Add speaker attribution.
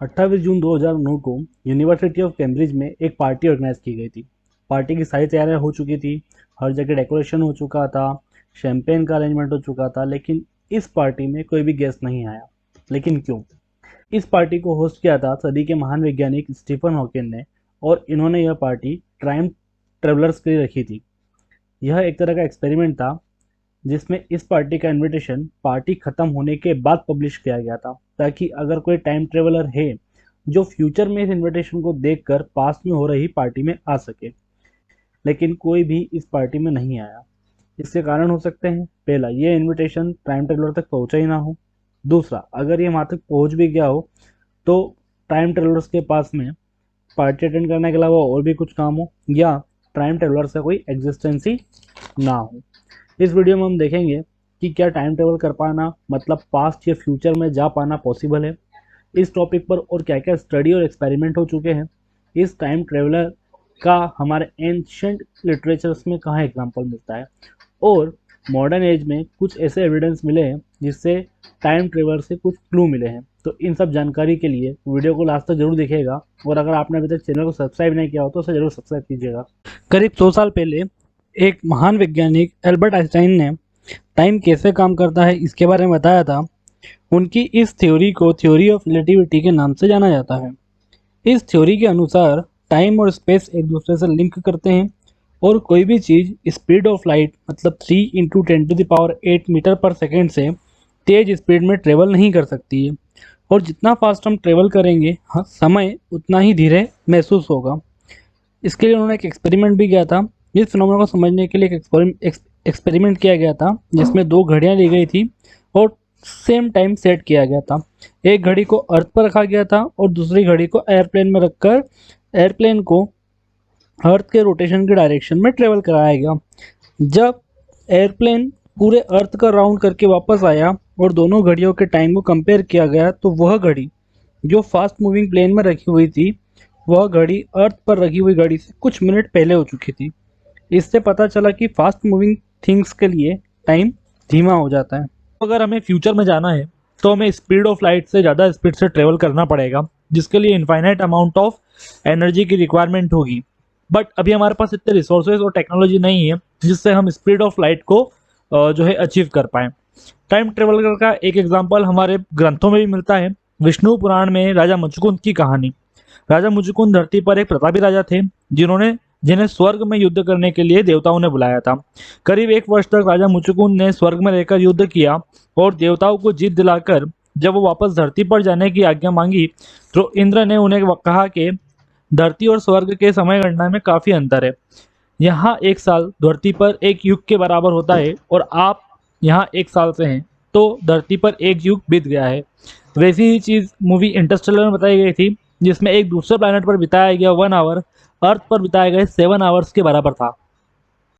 Speaker 1: 28 जून 2009 को university of Cambridge में एक पार्टी ऑर्गेनाइज की गई थी। पार्टी की सारी तैयारियां हो चुकी थी, हर जगह डेकोरेशन हो चुका था, शैंपेन का अरेंजमेंट हो चुका था, लेकिन इस पार्टी में कोई भी गेस्ट नहीं आया। लेकिन क्यों? इस पार्टी को होस्ट किया था सदी के महान वैज्ञानिक स्टीफन हॉकिंग ने, और इन्होंने यह पार्टी टाइम ट्रेवलर्स के लिए रखी थी। यह एक तरह का एक्सपेरिमेंट था जिसमें इस पार्टी का इनविटेशन पार्टी खत्म होने के बाद पब्लिश किया गया था, ताकि अगर कोई टाइम ट्रेवलर है जो फ्यूचर में इस इनविटेशन को देखकर पास्ट में हो रही पार्टी में आ सके। लेकिन कोई भी इस पार्टी में नहीं आया। इसके कारण हो सकते हैं, पहला, ये इनविटेशन टाइम ट्रेवलर तक पहुंचा ही ना हो। दूसरा, अगर ये वहां तक पहुंच भी गया हो तो टाइम ट्रेवलर्स के पास में पार्टी अटेंड करने के अलावा और भी कुछ काम हो, या टाइम ट्रेवलर्स का कोई एग्जिस्टेंस ही ना हो। इस वीडियो में हम देखेंगे कि क्या टाइम ट्रेवल कर पाना, मतलब पास्ट या फ्यूचर में जा पाना, पॉसिबल है। इस टॉपिक पर और क्या क्या स्टडी और एक्सपेरिमेंट हो चुके हैं। इस टाइम ट्रेवलर का हमारे एंशिएंट लिटरेचर्स में कहाँ एग्जाम्पल मिलता है, और मॉडर्न एज में कुछ ऐसे एविडेंस मिले हैं जिससे टाइम ट्रेवलर से कुछ क्लू मिले हैं। तो इन सब जानकारी के लिए वीडियो को लास्ट तक जरूर देखिएगा, और अगर आपने अभी तक चैनल को सब्सक्राइब नहीं किया हो तो उसे जरूर सब्सक्राइब कीजिएगा। करीब 100 साल पहले एक महान वैज्ञानिक एल्बर्ट आइंस्टाइन ने टाइम कैसे काम करता है इसके बारे में बताया था। उनकी इस थ्योरी को थ्योरी ऑफ रिलेटिविटी के नाम से जाना जाता है। इस थ्योरी के अनुसार टाइम और स्पेस एक दूसरे से लिंक करते हैं, और कोई भी चीज़ स्पीड ऑफ लाइट मतलब 3 × 10⁸ मीटर पर सेकेंड से तेज स्पीड में ट्रेवल नहीं कर सकती है। और जितना फास्ट हम ट्रेवल करेंगे, हाँ, समय उतना ही धीरे महसूस होगा। इसके लिए उन्होंने एक एक्सपेरिमेंट भी किया था। इस फिनोमेना को समझने के लिए एक एक्सपेरिमेंट किया गया था जिसमें 2 घड़ियां ली गई थी और सेम टाइम सेट किया गया था। एक घड़ी को अर्थ पर रखा गया था और दूसरी घड़ी को एयरप्लेन में रखकर एयरप्लेन को अर्थ के रोटेशन के डायरेक्शन में ट्रेवल कराया गया। जब एयरप्लेन पूरे अर्थ का राउंड करके वापस आया और दोनों घड़ियों के टाइम को कंपेयर किया गया, तो वह घड़ी जो फास्ट मूविंग प्लेन में रखी हुई थी, वह घड़ी अर्थ पर रखी हुई घड़ी से कुछ मिनट पहले हो चुकी थी। इससे पता चला कि फास्ट मूविंग थिंग्स के लिए टाइम धीमा हो जाता है। अगर हमें फ्यूचर में जाना है तो हमें स्पीड ऑफ लाइट से ज़्यादा स्पीड से ट्रेवल करना पड़ेगा, जिसके लिए इनफाइनाइट अमाउंट ऑफ एनर्जी की रिक्वायरमेंट होगी। बट अभी हमारे पास इतने रिसोर्सेज और टेक्नोलॉजी नहीं है जिससे हम स्पीड ऑफ लाइट को जो है अचीव कर पाएँ। टाइम ट्रेवल का एक एग्जाम्पल हमारे ग्रंथों में भी मिलता है। विष्णु पुराण में राजा मुचुकुंद की कहानी। राजा मुचुकुंद धरती पर एक प्रतापी राजा थे जिन्हें स्वर्ग में युद्ध करने के लिए देवताओं ने बुलाया था। करीब 1 वर्ष तक राजा मुचुकुंद ने स्वर्ग में रहकर युद्ध किया, और देवताओं को जीत दिलाकर जब वो वापस धरती पर जाने की आज्ञा मांगी तो इंद्र ने उन्हें कहा कि धरती और स्वर्ग के समय गणना में काफ़ी अंतर है। यहाँ 1 साल धरती पर 1 युग के बराबर होता है, और आप यहाँ 1 साल से हैं तो धरती पर 1 युग बीत गया है। वैसी ही चीज़ मूवी इंटरस्टेलर में बताई गई थी, जिसमें एक दूसरे प्लैनेट पर बिताया गया 1 आवर अर्थ पर बिताए गए 7 आवर्स के बराबर था।